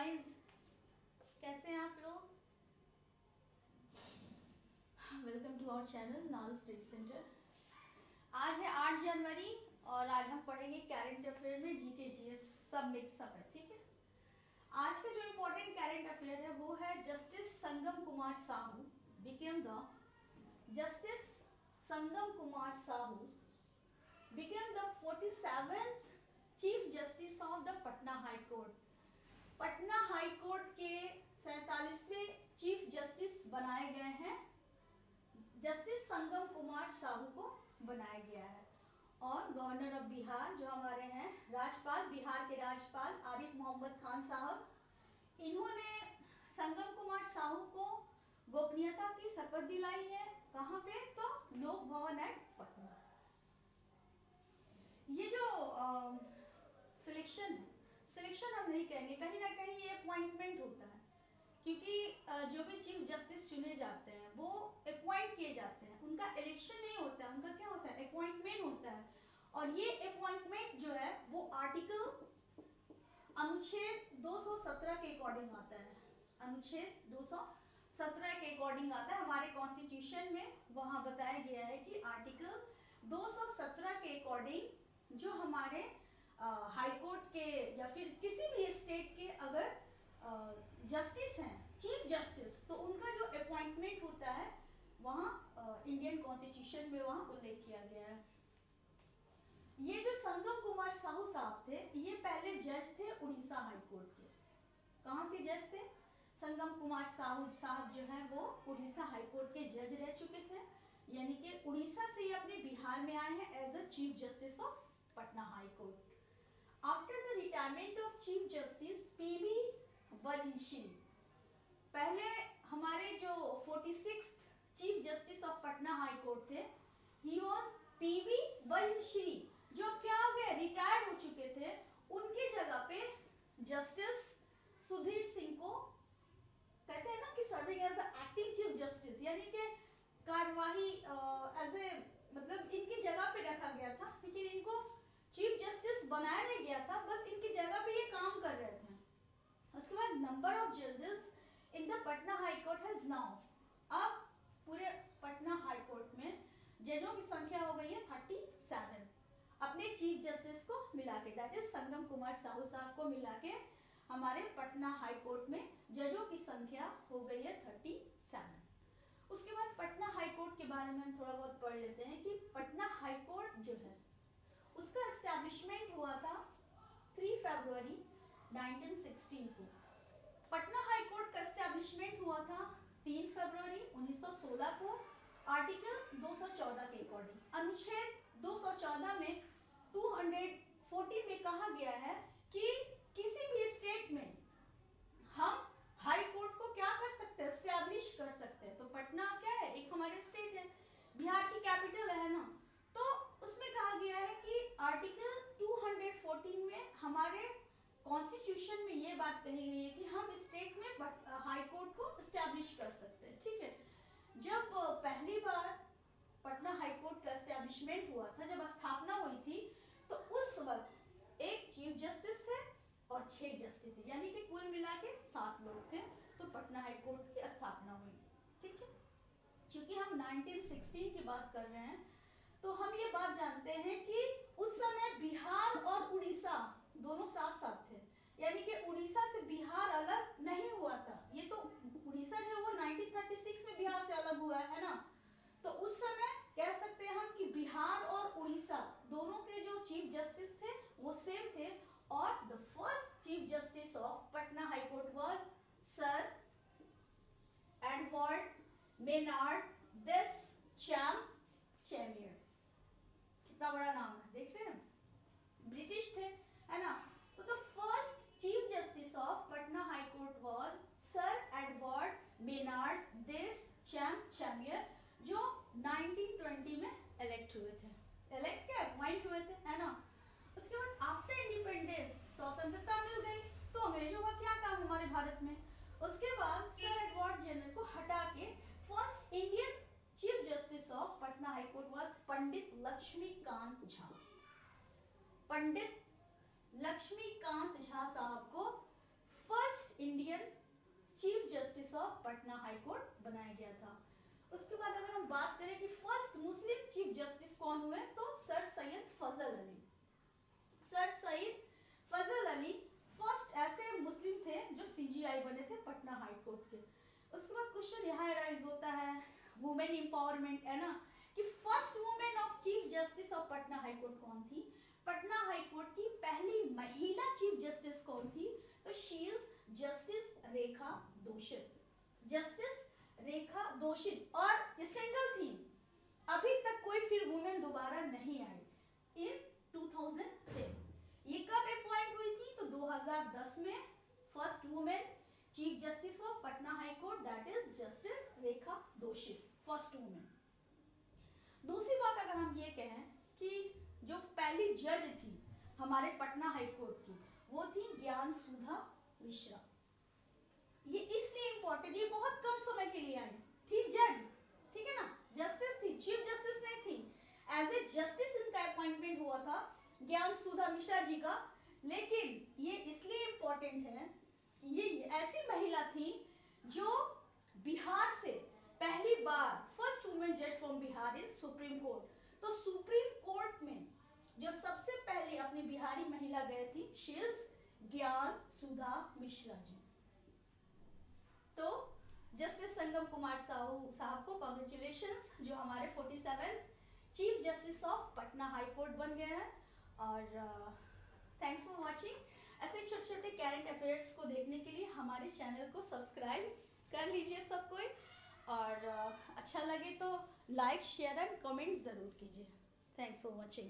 Guys, कैसे हैं आप लोग। वेलकम टू आवर चैनल नाल स्टडी सेंटर। आज है 8 जनवरी और आज हम पढ़ेंगे करंट अफेयर में जीके जीएस सब मिक्सअप है, ठीक है। आज का जो इम्पोर्टेंट करंट अफेयर है वो है justice Sangam Kumar Sahu became the became the 47th chief justice of the Patna high court. Patna high court के 47वें चीफ जस्टिस बनाए गए हैं। जस्टिस संगम कुमार साहू को बनाया गया है। और गवर्नर ऑफ बिहार जो हमारे हैं राज्यपाल, बिहार के राज्यपाल आरिफ मोहम्मद खान साहब, इन्होंने संगम कुमार साहू को गोपनीयता की शपथ दिलाई है। कहाँ पे? तो लोक भवन एट पटना। ये जो सिलेक्शन हम नहीं कहेंगे, कहीं ना कहीं ये अपॉइंटमेंट होता है, क्योंकि जो भी चीफ जस्टिस चुने जाते हैं वो अपॉइंट किए जाते हैं, उनका इलेक्शन नहीं होता है, उनका क्या होता है? अपॉइंटमेंट होता है। और ये अपॉइंटमेंट जो है वो आर्टिकल अनुच्छेद 217 के अकॉर्डिंग आता है। अनुच्छेद 217 के अकॉर्डिंग आता है हमारे कॉन्स्टिट्यूशन में। वहां बताया गया है कि आर्टिकल 217 के अकॉर्डिंग जो हमारे हाई कोर्ट के या फिर किसी भी स्टेट के अगर जस्टिस हैं, चीफ जस्टिस, तो उनका जो अपॉइंटमेंट होता है वहाँ इंडियन कॉन्स्टिट्यूशन में वहाँ उल्लेख किया गया है। ये जो संगम कुमार साहू साहब थे, ये पहले जज थे उड़ीसा हाई कोर्ट के। कहाँ के जज थे? संगम कुमार साहू साहब जो है वो उड़ीसा हाई कोर्ट के जज रह चुके थे, यानी कि उड़ीसा से ये अपने बिहार में आए हैं as a chief justice of Patna high court. After the retirement of chief justice PB वजनश्री, पहले हमारे जो 46th chief justice of Patna high court थे, ही वाज पीबी वजनश्री, जो क्या हो गए? रिटायर्ड हो चुके थे। उनकी जगह पे जस्टिस सुधीर सिंह को कहते हैं ना कि serving as the acting chief justice, यानी कि कार्यवाही एज ए मतलब इनकी जगह पे रखा गया था, लेकिन इनको चीफ जस्टिस बनाया नहीं गया था, बस इनकी जगह पे ये काम कर रहे थे। उसके बाद नंबर ऑफ जजेस in the Patna high court has now, अब पूरे पटना हाई कोर्ट में जजों की संख्या हो गई है 37, अपने चीफ जस्टिस को मिला के, दैट इज संगम कुमार साहू साहब को मिला के हमारे पटना हाई कोर्ट में जजों की संख्या हो गई है 37। उसके बाद पटना हाई कोर्ट के बारे में हम थोड़ा बहुत पढ़ लेते हैं कि पटना हाई कोर्ट जो है उसका एस्टैब्लिशमेंट हुआ था 3 फरवरी 1916 को। पटना हाई कोर्ट का एस्टैब्लिशमेंट हुआ था 3 फरवरी 1916 को आर्टिकल 214 के अकॉर्डिंग। अनुच्छेद 214 में 214 में कहा गया है कि किसी भी स्टेट में हम हाई कोर्ट को क्या कर सकते हैं? एस्टैब्लिश कर सकते हैं। तो पटना क्या है? एक हमारे स्टेट है, बिहार की कैपिटल है ना, तो उसमें कहा गया है कि आर्टिकल 214 में हमारे कॉन्स्टिट्यूशन में ये बात कही गई है कि हम स्टेट में हाई कोर्ट को एस्टैब्लिश कर सकते हैं, ठीक है। जब पहली बार पटना हाई कोर्ट का एस्टैब्लिशमेंट हुआ था, जब स्थापना हुई थी, तो उस वक्त एक चीफ जस्टिस थे और 6 जस्टिस थे, यानी कि कुल मिला के 7 लोग थे। तो पटना हाई कोर्ट की स्थापना हुई, ठीक है। क्योंकि हम 1916 की बात कर रहे हैं, तो हम ये बात जानते हैं कि उस समय बिहार और उड़ीसा दोनों साथ साथ थे, यानी कि उड़ीसा से बिहार अलग नहीं हुआ था। ये तो उड़ीसा जो वो 1936 में बिहार से अलग हुआ है ना, तो उस समय कह सकते हैं हम कि बिहार और उड़ीसा दोनों के जो चीफ जस्टिस थे वो सेम थे। और the first chief justice of Patna high court was sir Edward Maynard Des Chamier. कितना बड़ा नाम है, देख रहे हैं, ब्रिटिश थे, है ना। तो the first chief justice of Patna high court was sir Edward Maynard Des Chamier, जो 1920 में इलेक्ट हुए थे। इलेक्ट क्या अपॉइंट हुए थे, है ना। उसके बाद आफ्टर इंडिपेंडेंस, स्वतंत्रता मिल गई, तो अंग्रेजों का क्या काम हमारे भारत में। उसके बाद सर एडवर्ड जनरल को हटा के first Indian chief justice of Patna high court was Pandit Lakshmikant Jha. Pandit Lakshmikant Jha साहब को first first Indian chief justice of Patna high court बनाया गया था। उसके बाद अगर हम बात करें कि फर्स्ट मुस्लिम चीफ जस्टिस कौन हुए, तो सर सैयद फजल अली। सर सैयद फजल अली फर्स्ट ऐसे मुस्लिम थे जो सीजीआई बने थे पटना हाई कोर्ट के। उसके बाद क्वेश्चन यहाँ राइज होता है वुमेन एम्पावरमेंट, है ना, कि first women of chief justice of Patna high court कौन थी। पटना हाई कोर्ट की पहली महिला चीफ जस्टिस कौन थी, तो she is justice Rekha Doshit. Justice Rekha Doshit, और ये सिंगल थी, अभी तक कोई फिर वुमेन दोबारा नहीं आई इन 2010। ये कब अपॉइंट हुई थी, तो 2010 में first women chief justice of Patna high court, that is justice Rekha Doshit, first women. दूसरी बात अगर हम ये कहें कि जो पहली जज थी हमारे पटना हाई कोर्ट की, वो थी ज्ञान सुधा मिश्रा। ये इसलिए इंपॉर्टेंट, ये बहुत कम समय के लिए आई थी जज, ठीक है ना, जस्टिस थी, चीफ जस्टिस नहीं थी। एज ए जस्टिस इनका अपॉइंटमेंट हुआ था ज्ञान सुधा मिश्रा जी का। लेकिन ये इसलिए इंपॉर्टेंट है, ये ऐसी महिला थी जो बिहार से पहली बार फर्स्ट वुमेन जज from Bihar in supreme court. तो सुप्रीम कोर्ट में जो सबसे पहले अपनी बिहारी महिला गए थी, शी इज ज्ञान सुधा मिश्रा जी। तो जस्टिस संगम कुमार साहब को कॉन्ग्रेचुलेशंस, जो हमारे 47th chief justice of Patna high court बन गए हैं। और थैंक्स फॉर वाचिंग। ऐसे छोटे छोटे करंट अफेयर्स को देखने के लिए हमारे चैनल को सब्सक्राइब कर लीजिए सब कोई, और अच्छा लगे तो लाइक शेयर एंड कमेंट ज़रूर कीजिए। Thanks for watching.